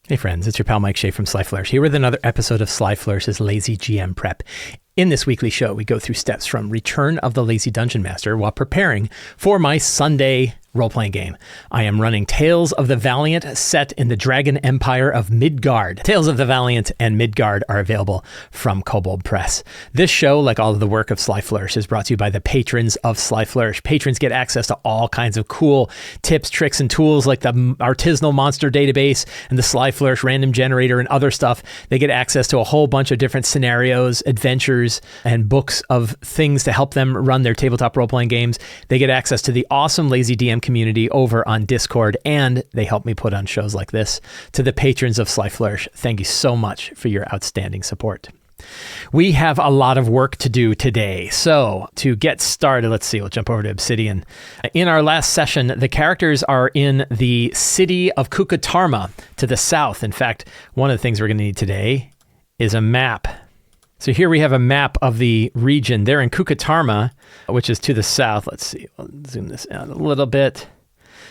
Hey friends, it's your pal Mike Shea from Sly Flourish, here with another episode of Sly Flourish's Lazy GM Prep. In this weekly show, we go through steps from Return of the Lazy Dungeon Master while preparing for my Sunday role-playing game. I am running Tales of the Valiant set in the Dragon Empire of Midgard. Tales of the Valiant and Midgard are available from Kobold Press. This show, like all of the work of Sly Flourish, is brought to you by the patrons of Sly Flourish. Patrons get access to all kinds of cool tips, tricks, and tools like the artisanal monster database and the Sly Flourish random generator and other stuff. They get access to a whole bunch of different scenarios, adventures, and books of things to help them run their tabletop role-playing games. They get access to the awesome Lazy DM community over on Discord, and they help me put on shows like this. To the patrons of Sly Flourish, thank you so much for your outstanding support. We have a lot of work to do today. So to get started, let's see, we'll jump over to Obsidian. In our last session, the characters are in the city of Kukatarma to the south. In fact, one of the things we're going to need today is a map. So here we have a map of the region. They're in Kukatarma, which is to the south. Let's see, I'll zoom this out a little bit.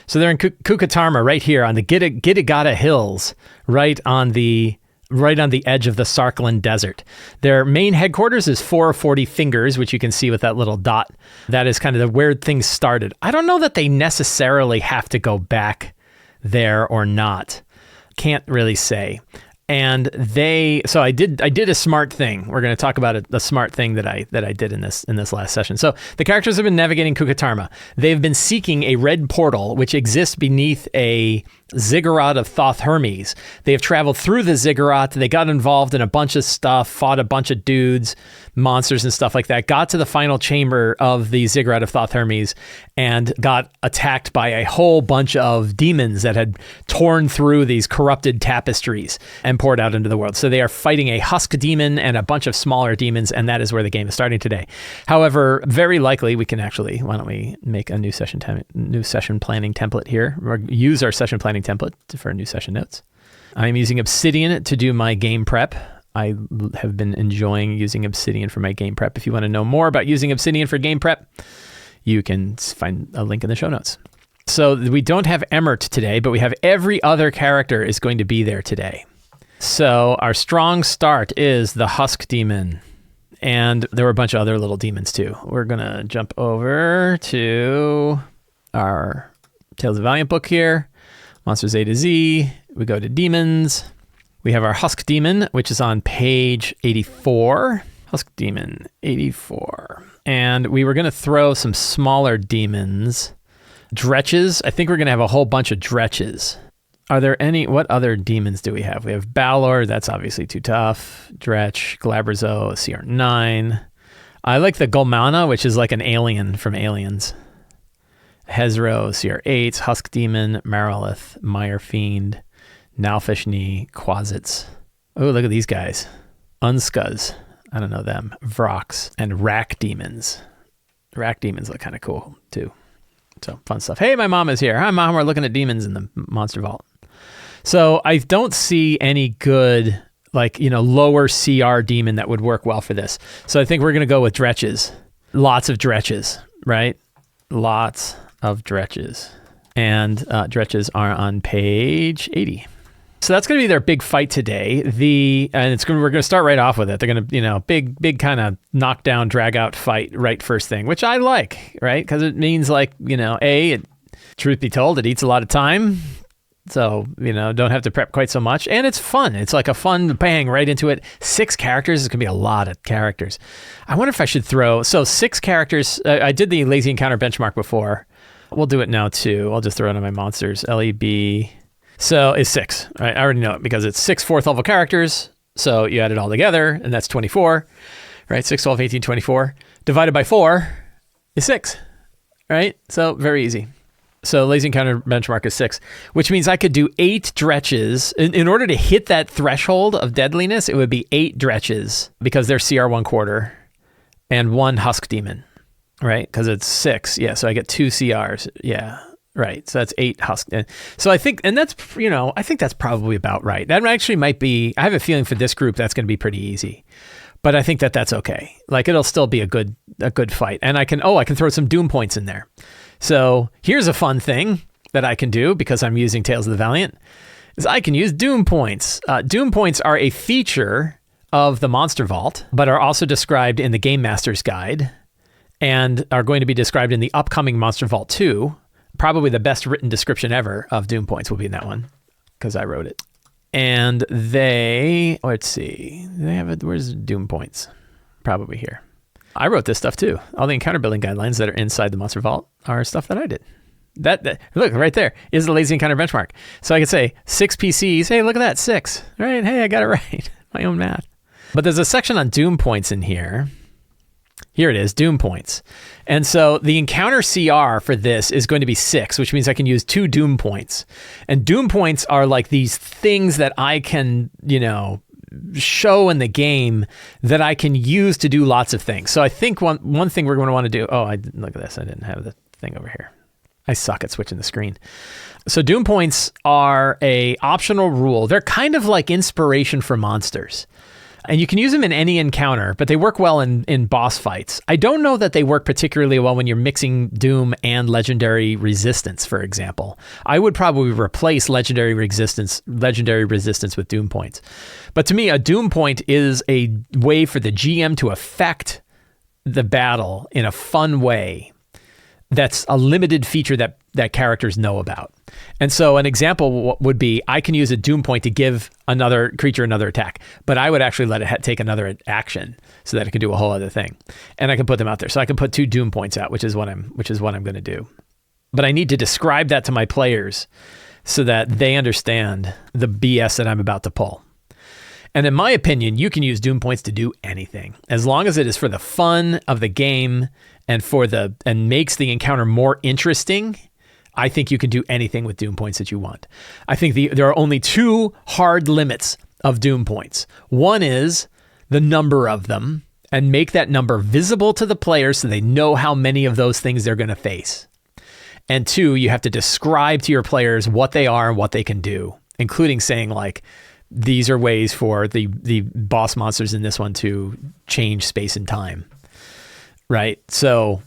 So they're in Kukatarma right here on the Gidigata Hills, right on the edge of the Sarkland Desert. Their main headquarters is 440 Fingers, which you can see with that little dot. That is kind of where things started. I don't know that they necessarily have to go back there or not. Can't really say. And so I did a smart thing. We're going to talk about a smart thing that I did in this last session. So the characters have been navigating Kukatarma. They've been seeking a red portal which exists beneath a ziggurat of Thoth Hermes. They have traveled through the ziggurat. They got involved in a bunch of stuff, fought a bunch of dudes, monsters and stuff like that, got to the final chamber of the ziggurat of Thoth Hermes and got attacked by a whole bunch of demons that had torn through these corrupted tapestries and poured out into the world. So they are fighting a husk demon and a bunch of smaller demons, and that is where the game is starting today. However, very likely we can actually, why don't we make a new session planning template here, or use our session planning template for new session notes. I'm using Obsidian to do my game prep. I have been enjoying using Obsidian for my game prep. If you want to know more about using Obsidian for game prep, you can find a link in the show notes. So we don't have Emmert today, but we have every other character is going to be there today. So our strong start is the Husk Demon. And there were a bunch of other little demons too. We're going to jump over to our Tales of the Valiant book here. Monsters A to Z. We go to Demons. We have our Husk Demon, which is on page 84. Husk Demon 84. And we were going to throw some smaller demons. Dretches. I think we're going to have a whole bunch of Dretches. Are there what other demons do we have? We have Balor, that's obviously too tough. Dretch, Glabrazo, CR9. I like the Golmana, which is like an alien from Aliens. Hezro, CR8, Husk Demon, Marilith, Mire Fiend, Nalfishni, Quasits. Oh, look at these guys. Unskuz, I don't know them. Vrox, and Rack Demons. Rack Demons look kind of cool too. So fun stuff. Hey, my mom is here. Hi, Mom, we're looking at demons in the Monster Vault. So I don't see any good, lower CR demon that would work well for this. So I think we're going to go with Dretches. Lots of Dretches, right? Lots of Dretches. And Dretches are on page 80. So that's going to be their big fight today. We're going to start right off with it. They're going to, big kind of knockdown, drag out fight right first thing, which I like, right? Because it means truth be told, it eats a lot of time. So, don't have to prep quite so much. And it's fun. It's like a fun bang right into it. 6 characters is going to be a lot of characters. I wonder if I should 6 characters. I did the Lazy Encounter benchmark before. We'll do it now too. I'll just throw it on my monsters. LEB. So it's 6, right? I already know it because it's 6 4th level characters. So you add it all together and that's 24, right? 6, 12, 18, 24 divided by 4 is 6, right? So very easy. So Lazy Encounter benchmark is 6, which means I could do 8 Dretches. In order to hit that threshold of deadliness, it would be 8 Dretches because they're CR 1/4 and 1 Husk Demon, right? Because it's 6. Yeah, so I get 2 CRs. Yeah, right. So that's 8 Husk. So I think, and that's, I think that's probably about right. That actually might be, I have a feeling for this group, that's going to be pretty easy. But I think that's okay. It'll still be a good fight. And I can throw some Doom points in there. So here's a fun thing that I can do because I'm using Tales of the Valiant. is I can use Doom points. Doom points are a feature of the Monster Vault, but are also described in the Game Master's Guide and are going to be described in the upcoming Monster Vault 2. Probably the best written description ever of Doom points will be in that one because I wrote it. And let's see, where's Doom points? Probably here. I wrote this stuff too. All the encounter building guidelines that are inside the Monster Vault are stuff that I did. That look right there is the lazy encounter benchmark. So I could say 6 PCs. Hey, look at that, 6. Right? Hey, I got it right. My own math. But there's a section on Doom points in here. Here it is, Doom points. And so the encounter CR for this is going to be 6, which means I can use 2 Doom points. And Doom points are like these things that I can, show in the game that I can use to do lots of things. So I think one thing we're going to want to do, look at this. I didn't have the thing over here. I suck at switching the screen. So Doom points are a optional rule. They're kind of like inspiration for monsters. And you can use them in any encounter, but they work well in boss fights. I don't know that they work particularly well when you're mixing Doom and Legendary Resistance, for example. I would probably replace Legendary Resistance with Doom points. But to me, a Doom point is a way for the GM to affect the battle in a fun way. That's a limited feature that characters know about. And so an example would be, I can use a Doom point to give another creature another attack, but I would actually let it take another action so that it can do a whole other thing. And I can put them out there. So I can put 2 Doom points out, which is what I'm going to do. But I need to describe that to my players so that they understand the BS that I'm about to pull. And in my opinion, you can use Doom points to do anything, as long as it is for the fun of the game and makes the encounter more interesting. I think you can do anything with Doom points that you want. I think there are only 2 hard limits of Doom points. One is the number of them, and make that number visible to the players so they know how many of those things they're going to face. And 2, you have to describe to your players what they are and what they can do, including saying like, these are ways for the boss monsters in this one to change space and time. Right? So,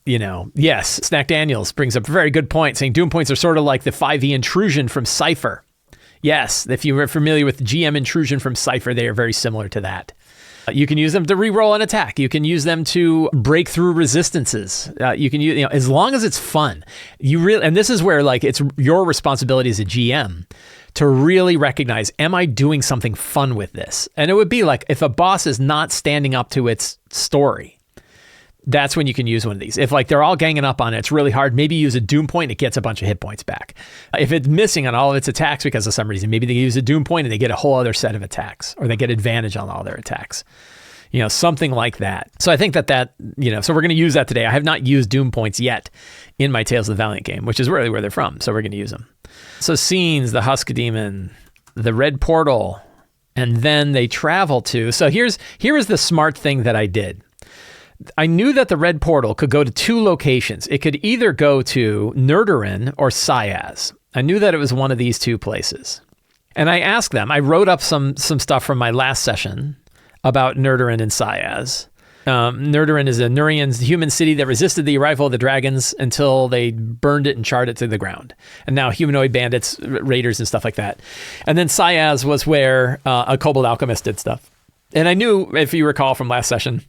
yes, Snack Daniels brings up a very good point, saying Doom points are sort of like the 5e intrusion from Cypher. Yes, if you were familiar with GM intrusion from Cypher, they are very similar to that. You can use them to re-roll an attack. You can use them to break through resistances. You can use, as long as it's fun. And this is where it's your responsibility as a GM to really recognize, am I doing something fun with this? And it would be like, if a boss is not standing up to its story, that's when you can use one of these. If they're all ganging up on it, it's really hard. Maybe use a Doom point, it gets a bunch of hit points back. If it's missing on all of its attacks because of some reason, maybe they use a Doom point and they get a whole other set of attacks, or they get advantage on all their attacks. Something like that. So I think that, so we're going to use that today. I have not used Doom points yet in my Tales of the Valiant game, which is really where they're from. So we're going to use them. So scenes, the Husk Demon, the Red Portal, and then they travel to, so here is the smart thing that I did. I knew that the Red Portal could go to 2 locations. It could either go to Nerderin or Sayaz. I knew that it was one of these 2 places. And I asked them, I wrote up some stuff from my last session about Nerderin and Sayaz. Nerderin is a Nurian human city that resisted the arrival of the dragons until they burned it and charred it to the ground. And now humanoid bandits, raiders and stuff like that. And then Sayaz was where a kobold alchemist did stuff. And I knew, if you recall from last session,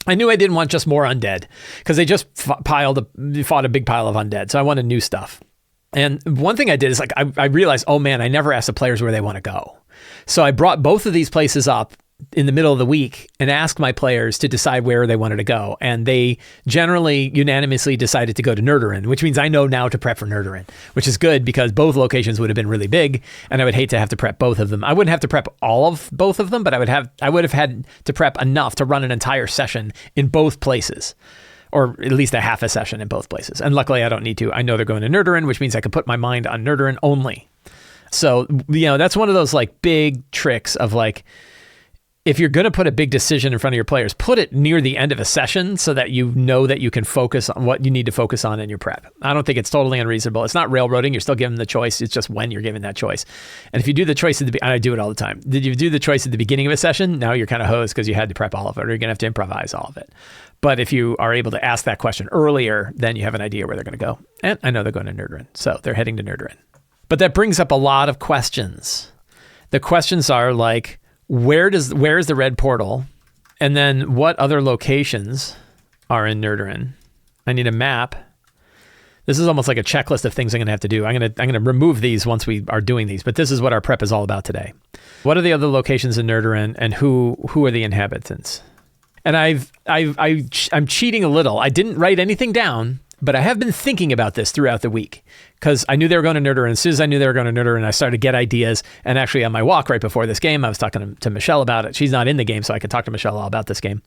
I knew I didn't want just more undead, because they just fought a big pile of undead. So I wanted new stuff. And one thing I did is I realized, oh man, I never asked the players where they want to go. So I brought both of these places up in the middle of the week and asked my players to decide where they wanted to go. And they generally unanimously decided to go to Nerderin, which means I know now to prep for Nerderin, which is good because both locations would have been really big and I would hate to have to prep both of them. I wouldn't have to prep all of both of them, but I would have had to prep enough to run an entire session in both places, or at least a half a session in both places. And luckily I don't need to. I know they're going to Nerderin, which means I can put my mind on Nerderin only. So, that's one of those big tricks of if you're going to put a big decision in front of your players, put it near the end of a session so that you know that you can focus on what you need to focus on in your prep. I don't think it's totally unreasonable. It's not railroading. You're still giving them the choice. It's just when you're given that choice. And if you do the choice and I do it all the time. Did you do the choice at the beginning of a session? Now you're kind of hosed because you had to prep all of it, or you're going to have to improvise all of it. But if you are able to ask that question earlier, then you have an idea where they're going to go. And I know they're going to Nerderin. So they're heading to Nerderin. But that brings up a lot of questions. The questions are like, where is the red portal? And then what other locations are in Nerderin? I need a map. This is almost like a checklist of things I'm going to have to do. I'm going to remove these once we are doing these, but this is what our prep is all about today. What are the other locations in Nerderin, and who are the inhabitants? And I'm cheating a little. I didn't write anything down, but I have been thinking about this throughout the week because I knew they were going to Nerderin. As soon as I knew they were going to Nerderin, I started to get ideas. And actually on my walk right before this game, I was talking to Michelle about it. She's not in the game, so I can talk to Michelle all about this game,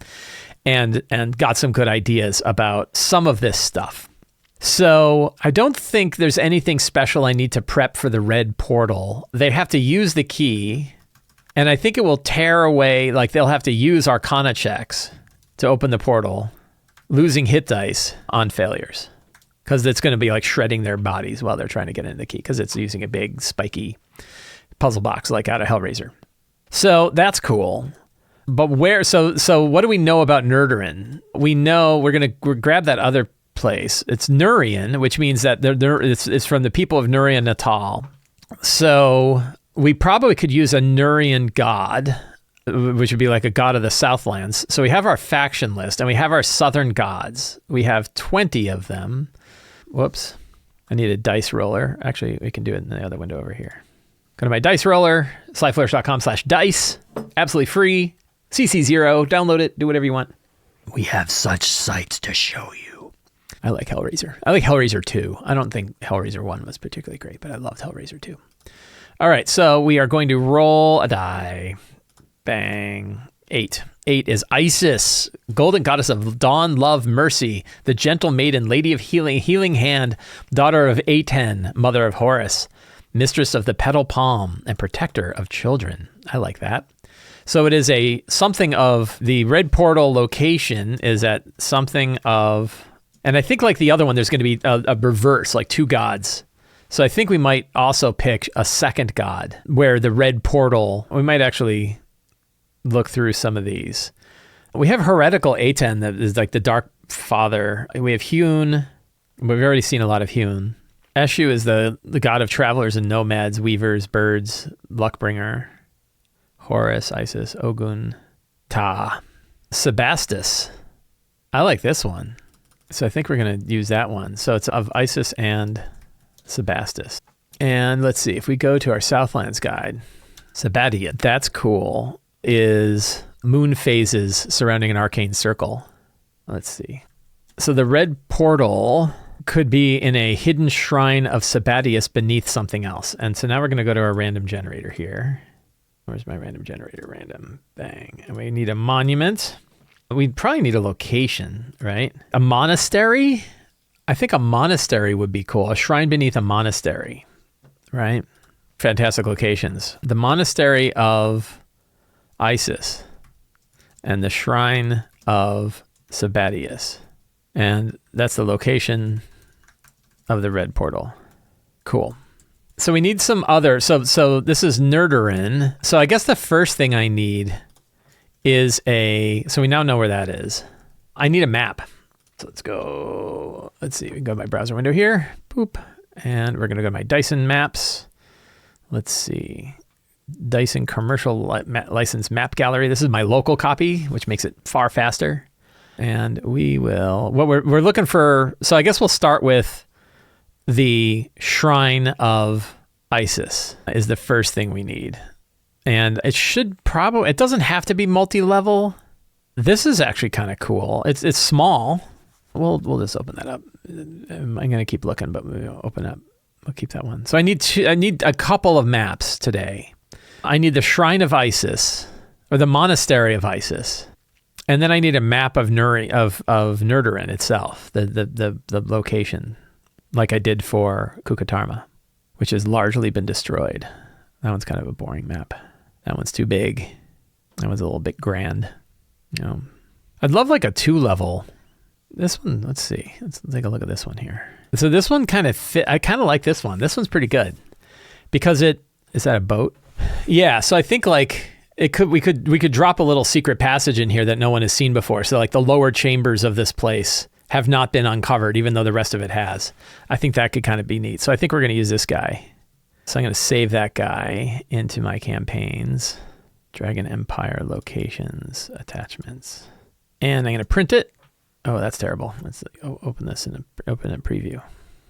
and got some good ideas about some of this stuff. So I don't think there's anything special I need to prep for the red portal. They have to use the key, and I think it will tear away, like they'll have to use Arcana checks to open the portal, losing hit dice on failures, because it's going to be like shredding their bodies while they're trying to get into the key, because it's using a big spiky puzzle box like out of Hellraiser. So that's cool. But where? So what do we know about Nerderin? We know we're going to grab that other place. It's Nurian, which means that it's from the people of Nurian Natal. So we probably could use a Nurian god, which would be like a god of the Southlands. So we have our faction list, and we have our southern gods. We have 20 of them. Whoops. I need a dice roller. Actually, we can do it in the other window over here. Go to my dice roller, slyflourish.com/dice. Absolutely free. CC0. Download it. Do whatever you want. We have such sights to show you. I like Hellraiser. I like Hellraiser 2. I don't think Hellraiser 1 was particularly great, but I loved Hellraiser 2. All right, so we are going to roll a die. Bang. 8. 8 is Isis, golden goddess of dawn, love, mercy, the gentle maiden, lady of healing hand, daughter of Aten, mother of Horus, mistress of the petal palm, and protector of children. I like that. So it is something of the red portal location is at something of... And I think like the other one, there's going to be a reverse, like two gods. So I think we might also pick a second god where the red portal, we might actually look through some of these. We have heretical Aten that is like the dark father. We have Hune. We've already seen a lot of Hune. Eshu is the god of travelers and nomads, weavers, birds, luckbringer. Horus, Isis, Ogun, Ta. Sebastus. I like this one. So I think we're going to use that one. So it's of Isis and Sebastus. And let's see, if we go to our Southlands guide, Sabadia, that's cool, is moon phases surrounding an arcane circle. Let's see. So the red portal could be in a hidden shrine of Sabadius beneath something else. And so now we're going to go to our random generator here. Where's my random generator? Random. Bang. And we need a monument. We'd probably need a location, right? A monastery? I think a monastery would be cool. A shrine beneath a monastery, right? Fantastic locations. The monastery of Isis and the shrine of Sabadius. And that's the location of the red portal. Cool. So we need some other, so this is Nerderin. So I guess the first thing I need is so we now know where that is. I need a map. So let's see, we can go to my browser window here, boop. And we're gonna go to my Dyson Maps. Let's see, Dyson Commercial License Map Gallery. This is my local copy, which makes it far faster. And we will, what we're looking for, so I guess we'll start with the Shrine of Isis is the first thing we need. And it doesn't have to be multi-level. This is actually kind of cool. It's small. We'll just open that up. I'm going to keep looking, but we'll open up. We'll keep that one. So I need a couple of maps today. I need the Shrine of Isis, or the Monastery of Isis. And then I need a map of Nerderin itself, the location, like I did for Kukatarma, which has largely been destroyed. That one's kind of a boring map. That one's too big. That one's a little bit grand. I'd love like a 2-level. This one, let's see. Let's take a look at this one here. So this one kind of fit. I kind of like this one. This one's pretty good because is that a boat? Yeah. So I think like we could drop a little secret passage in here that no one has seen before. So like the lower chambers of this place have not been uncovered, even though the rest of it has. I think that could kind of be neat. So I think we're going to use this guy. So I'm going to save that guy into my campaigns. Dragon Empire locations, attachments. And I'm going to print it. Oh, that's terrible. Let's open this and open a preview.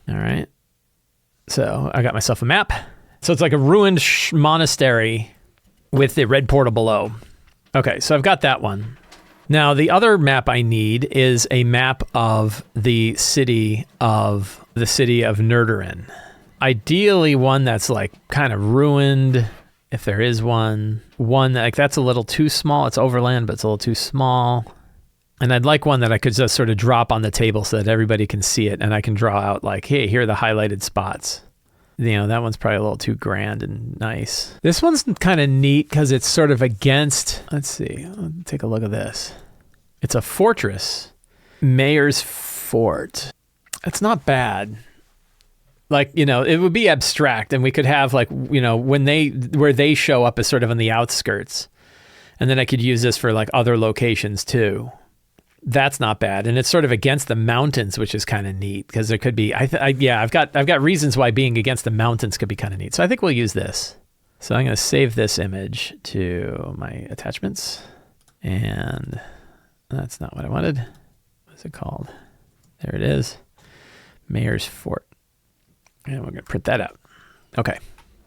All right. So I got myself a map. So it's like a ruined monastery with the red portal below. Okay, so I've got that one. Now, the other map I need is a map of the city of Nerderin. Ideally, one that's like kind of ruined, if there is one. One like that's a little too small. It's overland, but it's a little too small. And I'd like one that I could just sort of drop on the table so that everybody can see it, and I can draw out like, hey, here are the highlighted spots. You know, that one's probably a little too grand and nice. This one's kind of neat because it's sort of against, let's see, I'll take a look at this. It's a fortress, Mayor's Fort. It's not bad. Like, you know, it would be abstract, and we could have like, you know, where they show up as sort of on the outskirts. And then I could use this for like other locations too. That's not bad, and it's sort of against the mountains, which is kind of neat because there could be. I've got reasons why being against the mountains could be kind of neat. So I think we'll use this. So I'm going to save this image to my attachments, and that's not what I wanted. What's it called? There it is, Mayor's Fort, and we're going to print that out. Okay,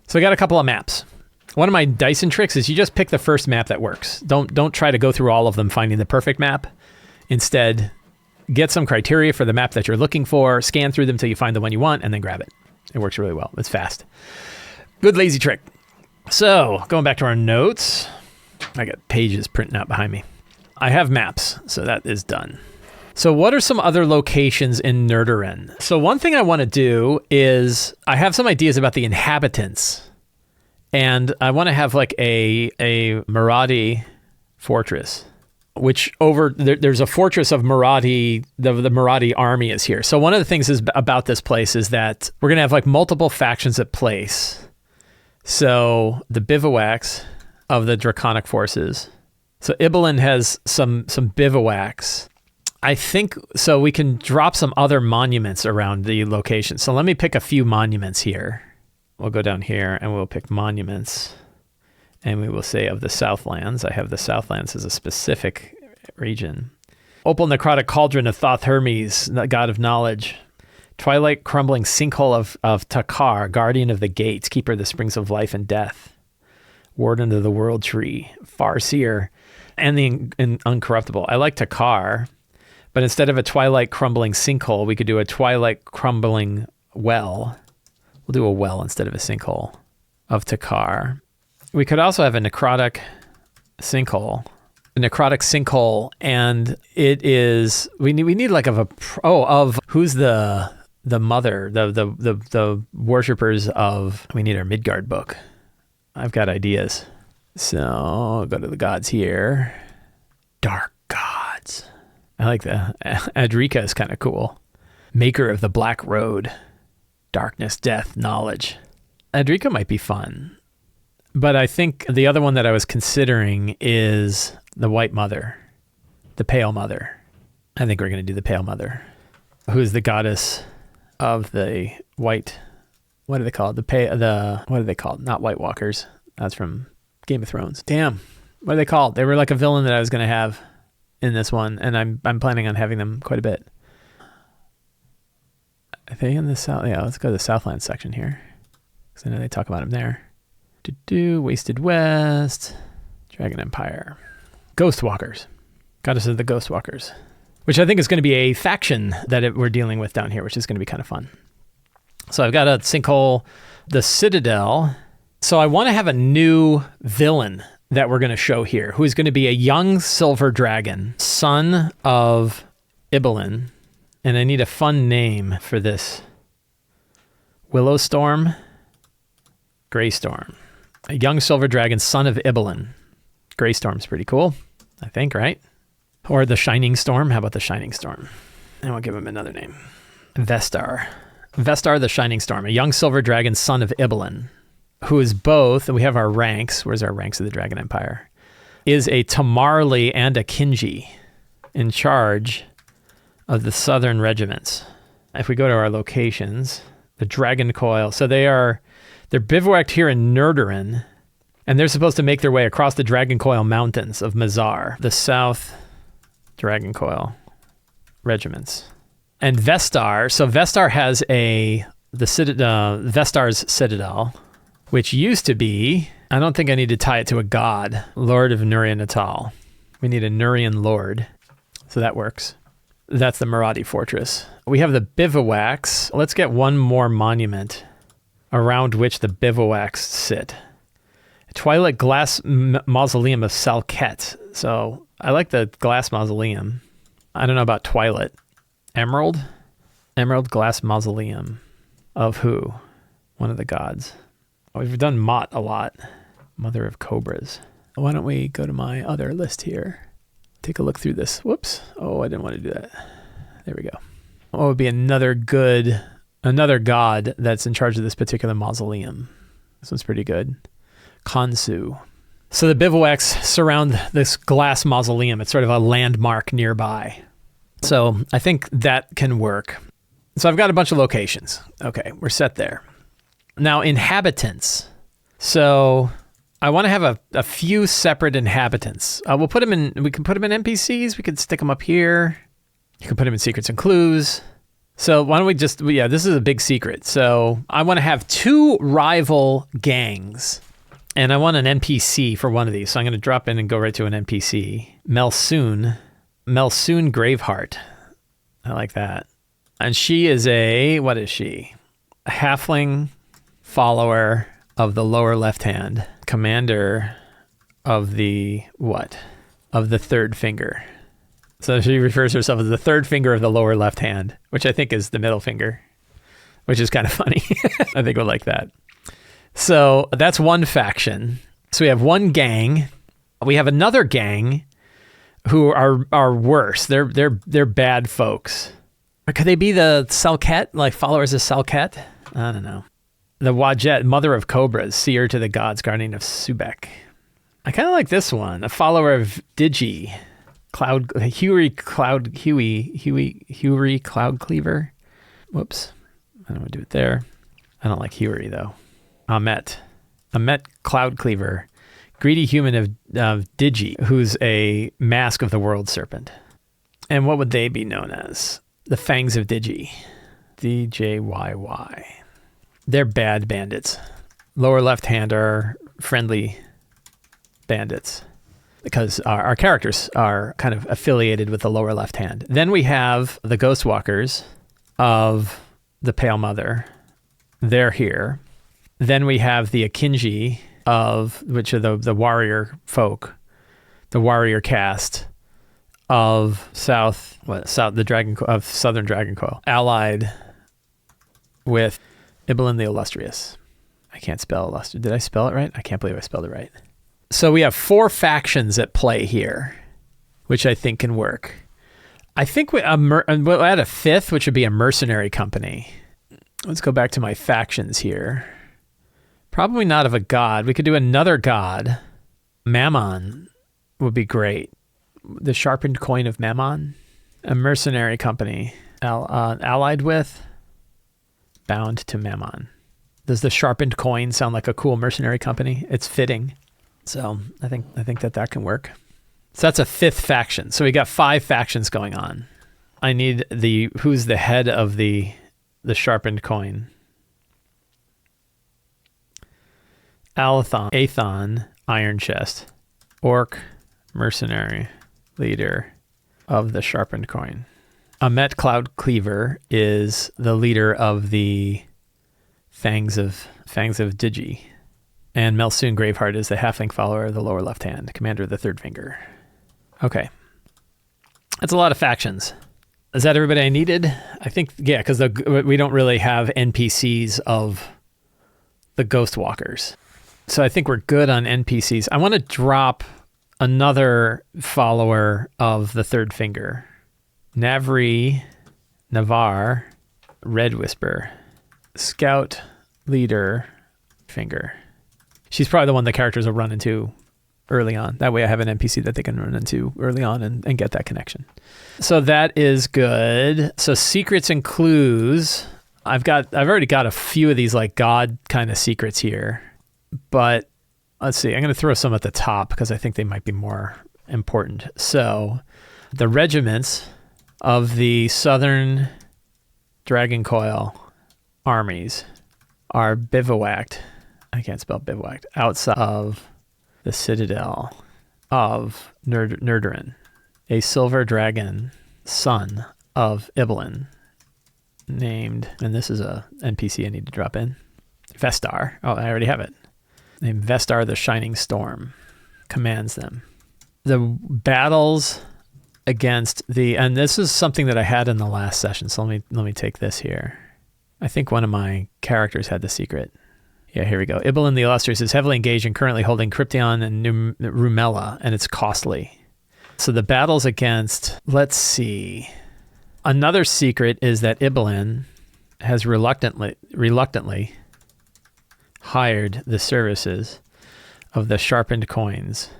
so I got a couple of maps. One of my Dyson tricks is you just pick the first map that works. Don't try to go through all of them finding the perfect map. Instead, get some criteria for the map that you're looking for, scan through them till you find the one you want, and then grab it. It works really well. It's fast. Good lazy trick. So, going back to our notes, I got pages printing out behind me. I have maps, so that is done. So what are some other locations in Nerderin? So one thing I want to do is, I have some ideas about the inhabitants, and I want to have like a Marathi fortress. Which there's a fortress of Marathi, the Marathi army is here. So one of the things is about this place is that we're going to have like multiple factions at place. So the bivouacs of the draconic forces. So Ibelin has some bivouacs. I think, so we can drop some other monuments around the location. So let me pick a few monuments here. We'll go down here and we'll pick monuments. And we will say of the Southlands. I have the Southlands as a specific region. Opal necrotic cauldron of Thoth Hermes, the god of knowledge. Twilight crumbling sinkhole of Takar, guardian of the gates, keeper of the springs of life and death. Warden of the world tree, Farseer, and the uncorruptible. I like Takar, but instead of a twilight crumbling sinkhole, we could do a twilight crumbling well. We'll do a well instead of a sinkhole of Takar. We could also have a necrotic sinkhole, and it is we need like of who's the mother, the worshippers of. We need our Midgard book. I've got ideas, so I'll go to the gods here. Dark gods. I like the Adrika is kind of cool. Maker of the Black Road, darkness, death, knowledge. Adrika might be fun. But I think the other one that I was considering is the White Mother, the Pale Mother. I think we're going to do the Pale Mother, who's the goddess of the white. What are they called? What are they called? Not White Walkers. That's from Game of Thrones. Damn, what are they called? They were like a villain that I was going to have in this one, and I'm planning on having them quite a bit. Are they in the south? Yeah, let's go to the Southland section here, because I know they talk about them there. Wasted West, Dragon Empire, Ghost Walkers, Goddess of the Ghost Walkers, which I think is going to be a faction that we're dealing with down here, which is going to be kind of fun. So I've got a sinkhole, the Citadel. So I want to have a new villain that we're going to show here, who is going to be a young silver dragon, son of Ibelin, and I need a fun name for this. Willowstorm, Greystorm. A young silver dragon, son of Ibelin. Greystorm's pretty cool, I think, right? Or the Shining Storm. How about the Shining Storm? And we'll give him another name. Vestar. Vestar the Shining Storm, a young silver dragon, son of Ibelin, who is both, and we have our ranks. Where's our ranks of the Dragon Empire? Is a Tamarli and a Kinji in charge of the southern regiments. If we go to our locations, the Dragon Coil. So they are They're bivouacked here in Nerderin, and they're supposed to make their way across the Dragon Coil Mountains of Mazar, the South Dragon Coil regiments. And Vestar, so Vestar has Vestar's Citadel, which used to be, I don't think I need to tie it to a god, Lord of Nurian Natal. We need a Nurian Lord, so that works. That's the Marathi fortress. We have the bivouacs. Let's get one more monument around which the bivouacs sit. Twilight Glass Mausoleum of Salket. So I like the glass mausoleum. I don't know about Twilight. Emerald Glass Mausoleum of who? One of the gods. We've done Mott a lot. Mother of Cobras. Why don't we go to my other list here? Take a look through this. Whoops. Oh, I didn't want to do that. There we go. What would be another god that's in charge of this particular mausoleum? This one's pretty good. Kansu. So the bivouacs surround this glass mausoleum. It's sort of a landmark nearby. So I think that can work. So I've got a bunch of locations. Okay, we're set there. Now, inhabitants. So I want to have a few separate inhabitants. We can put them in NPCs. We could stick them up here. You can put them in secrets and clues. So why don't we this is a big secret. So I want to have 2 rival gangs, and I want an NPC for one of these. So I'm going to drop in and go right to an NPC. Melsoon Graveheart. I like that. And she is what is she? A halfling follower of the lower left hand, commander of the what? Of the third finger. So she refers to herself as the third finger of the lower left hand, which I think is the middle finger, which is kind of funny. I think we'll like that. So that's one faction. So we have one gang. We have another gang who are worse. They're bad folks. Or could they be the Salket, like followers of Salket? I don't know. The Wajet, Mother of Cobras, seer to the gods, guardian of Subek. I kind of like this one. A follower of Digi, Huey Cloud Cleaver. Whoops. I don't want to do it there. I don't like Huey though. Amet Cloud Cleaver. Greedy human of Digi, who's a mask of the world serpent. And what would they be known as? The Fangs of Digi. DJYY. They're bad bandits. Lower left hand are friendly bandits because our characters are kind of affiliated with the lower left hand. Then we have the Ghostwalkers of the Pale Mother. They're here. Then we have the Akinji which are the warrior folk, the warrior caste of Southern Dragon Coil, allied with Ibelin the Illustrious. I can't spell illustrious. Did I spell it right? I can't believe I spelled it right. So we have 4 factions at play here, which I think can work. I think we'll add a 5th, which would be a mercenary company. Let's go back to my factions here. Probably not of a god. We could do another god. Mammon would be great. The sharpened coin of Mammon. A mercenary company. Allied with. Bound to Mammon. Does the sharpened coin sound like a cool mercenary company? It's fitting. So I think that can work. So that's a 5th faction. So we got 5 factions going on. I need who's the head of the sharpened coin. Athon, Iron Chest, Orc, Mercenary, leader of the Sharpened Coin. Amet Cloud Cleaver is the leader of the Fangs of Digi. And Melsoon Graveheart is the halfling follower of the lower left hand, commander of the third finger. Okay. That's a lot of factions. Is that everybody I needed? I think, yeah, because we don't really have NPCs of the Ghostwalkers. So I think we're good on NPCs. I want to drop another follower of the third finger. Navar, Red Whisper, Scout, Leader, Finger. She's probably the one the characters will run into early on. That way I have an NPC that they can run into early on and get that connection. So that is good. So secrets and clues. I've already got a few of these like god kind of secrets here, but let's see. I'm going to throw some at the top because I think they might be more important. So the regiments of the Southern Dragon Coil armies are bivouacked. I can't spell bivouacked. Outside of the citadel of Nerdurin, a silver dragon, son of Ibelin, named, and this is a NPC I need to drop in, Vestar. Oh, I already have it. Named Vestar the Shining Storm, commands them. The battles against and this is something that I had in the last session, so let me take this here. I think one of my characters had the secret. Yeah, here we go. Ibelin the Illustrious is heavily engaged and currently holding Krypton and Rumela, and it's costly. So the battles against, let's see. Another secret is that Ibelin has reluctantly hired the services of the Sharpened Coins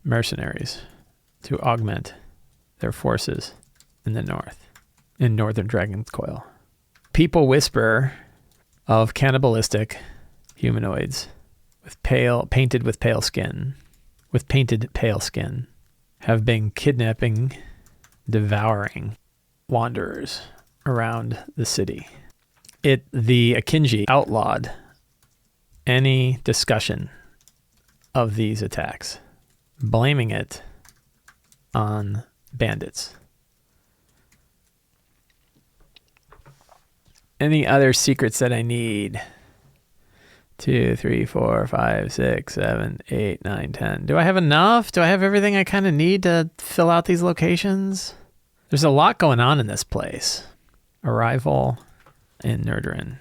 mercenaries to augment their forces in the north, in Northern Dragon's Coil. People whisper of cannibalistic humanoids painted pale skin, have been kidnapping, devouring wanderers around the city. The Akinji outlawed any discussion of these attacks, blaming it on bandits. Any other secrets that I need? 2, 3, 4, 5, 6, 7, 8, 9, 10. Do I have enough? Do I have everything I kind of need to fill out these locations? There's a lot going on in this place. Arrival in Nerdurin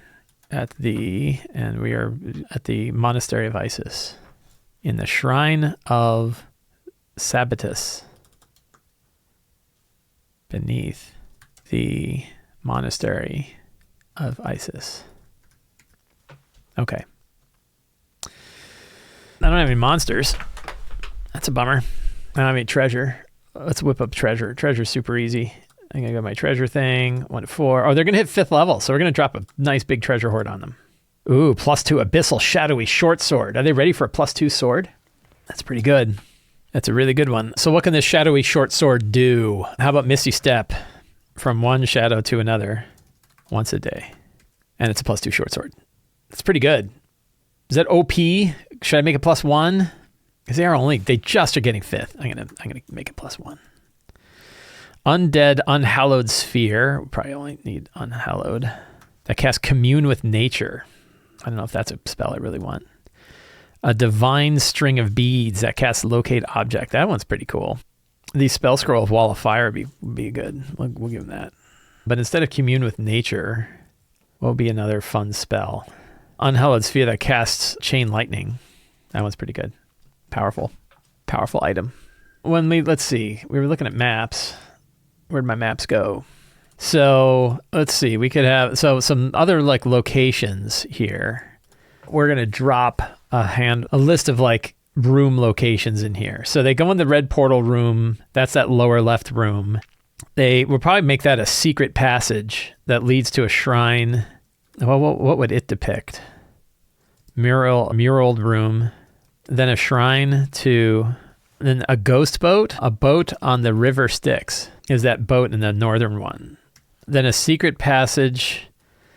and we are at the Monastery of Isis in the Shrine of Sabatus beneath the Monastery of Isis. Okay. I don't have any monsters. That's a bummer. I don't have any treasure. Let's whip up treasure. Treasure's super easy. I'm going to go my treasure thing. 1 to 4. Oh, they're going to hit 5th level, so we're going to drop a nice big treasure hoard on them. Ooh, +2 Abyssal Shadowy Short Sword. Are they ready for a +2 sword? That's pretty good. That's a really good one. So what can this Shadowy Short Sword do? How about Misty Step? From one shadow to another once a day. And it's a +2 short sword. It's pretty good. Is that OP? Should I make it +1? Because they just are getting 5th. I'm gonna make it +1. Undead Unhallowed Sphere. We probably only need Unhallowed. That casts Commune with Nature. I don't know if that's a spell I really want. A Divine String of Beads that casts Locate Object. That one's pretty cool. The Spell Scroll of Wall of Fire would be good. We'll give them that. But instead of Commune with Nature, what would be another fun spell? Unhallowed Sphere that casts Chain Lightning. That one's pretty good. Powerful item. Let's see, we were looking at maps. Where'd my maps go? So let's see, we could have, some other like locations here. We're going to drop a list of like room locations in here. So they go in the red portal room. That's that lower left room. They will probably make that a secret passage that leads to a shrine. Well, what would it depict? Muraled room. Then a shrine then a ghost boat. A boat on the river Styx is that boat in the northern one. Then a secret passage.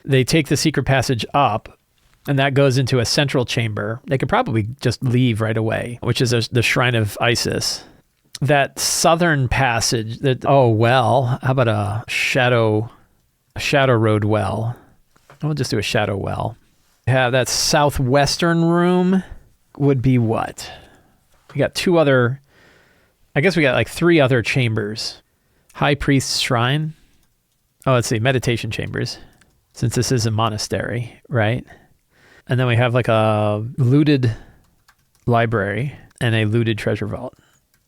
They take the secret passage up, and that goes into a central chamber. They could probably just leave right away, which is the Shrine of Isis. That southern passage, how about a shadow road well? We'll just do a shadow well. Have that southwestern room would be what? We got we got like 3 other chambers. High Priest's Shrine. Oh, let's see, meditation chambers, since this is a monastery, right? And then we have like a looted library and a looted treasure vault.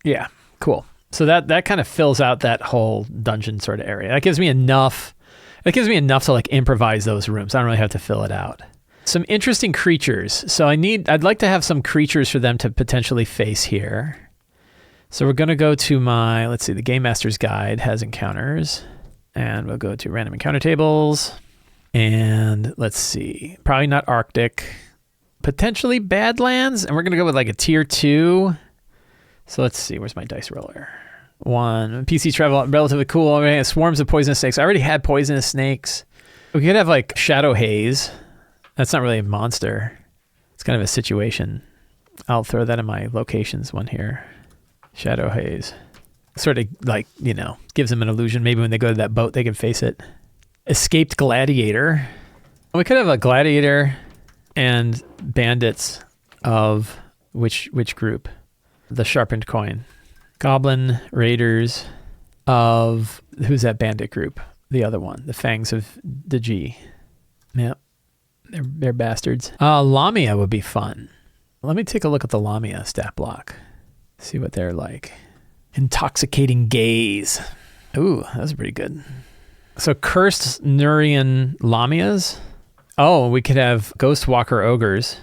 Yeah, cool. So that kind of fills out that whole dungeon sort of area. That gives me enough to like improvise those rooms. I don't really have to fill it out. Some interesting creatures. So I'd like to have some creatures for them to potentially face here. So we're going to go to the Game Master's Guide has encounters, and we'll go to random encounter tables. And let's see, probably not Arctic. Potentially Badlands, and we're going to go with like a tier 2. So let's see, where's my dice roller? 1. PC travel, relatively cool. Okay, swarms of poisonous snakes. I already had poisonous snakes. We could have like Shadow Haze. That's not really a monster. It's kind of a situation. I'll throw that in my locations one here. Shadow Haze. Sort of like, you know, gives them an illusion. Maybe when they go to that boat, they can face it. Escaped Gladiator. We could have a Gladiator and bandits of which group? The Sharpened Coin. Goblin Raiders of, who's that bandit group? The other one, the Fangs of the G. Yep, they're bastards. Lamia would be fun. Let me take a look at the Lamia stat block. See what they're like. Intoxicating Gaze. Ooh, that's pretty good. So Cursed Nurian Lamias. Oh, we could have Ghostwalker Ogres.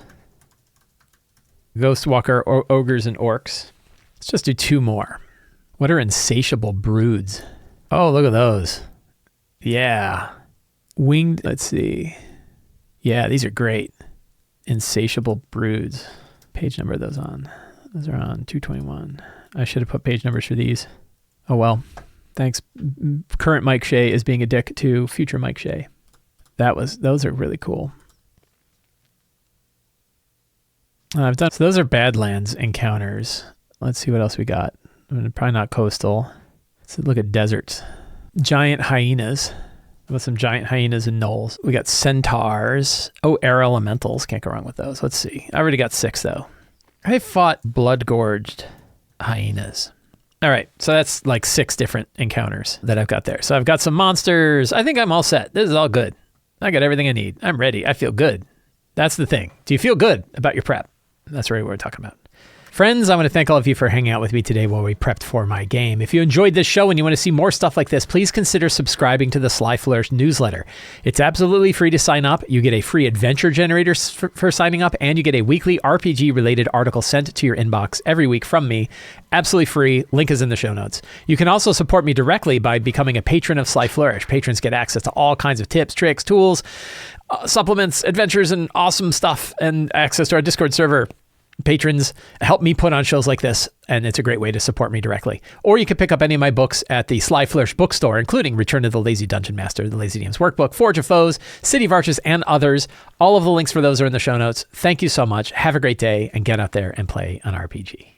Ghostwalker Ogres and Orcs. Let's just do 2 more. What are Insatiable Broods? Oh, look at those. Yeah. Winged, let's see. Yeah, these are great. Insatiable Broods. Page number of those on. Those are on 221. I should have put page numbers for these. Oh well. Thanks. Current Mike Shea is being a dick to future Mike Shea. Those are really cool. So those are Badlands encounters. Let's see what else we got. Probably not coastal. Let's look at deserts. Giant hyenas. With some giant hyenas and gnolls. We got centaurs. Oh, air elementals. Can't go wrong with those. Let's see. I already got 6 though. I fought blood-gorged hyenas. All right, so that's like 6 different encounters that I've got there. So I've got some monsters. I think I'm all set. This is all good. I got everything I need. I'm ready. I feel good. That's the thing. Do you feel good about your prep? That's really what we're talking about. Friends, I want to thank all of you for hanging out with me today while we prepped for my game. If you enjoyed this show and you want to see more stuff like this, please consider subscribing to the Sly Flourish newsletter. It's absolutely free to sign up. You get a free adventure generator for signing up, and you get a weekly RPG-related article sent to your inbox every week from me. Absolutely free. Link is in the show notes. You can also support me directly by becoming a patron of Sly Flourish. Patrons get access to all kinds of tips, tricks, tools, supplements, adventures, and awesome stuff, and access to our Discord server. Patrons help me put on shows like this, and it's a great way to support me directly. Or you can pick up any of my books at the Sly Flourish bookstore, including Return of the Lazy Dungeon Master, the Lazy DM's Workbook, Forge of Foes, City of Arches, and others. All of the links for those are in the show notes. Thank you so much. Have a great day, and get out there and play an RPG.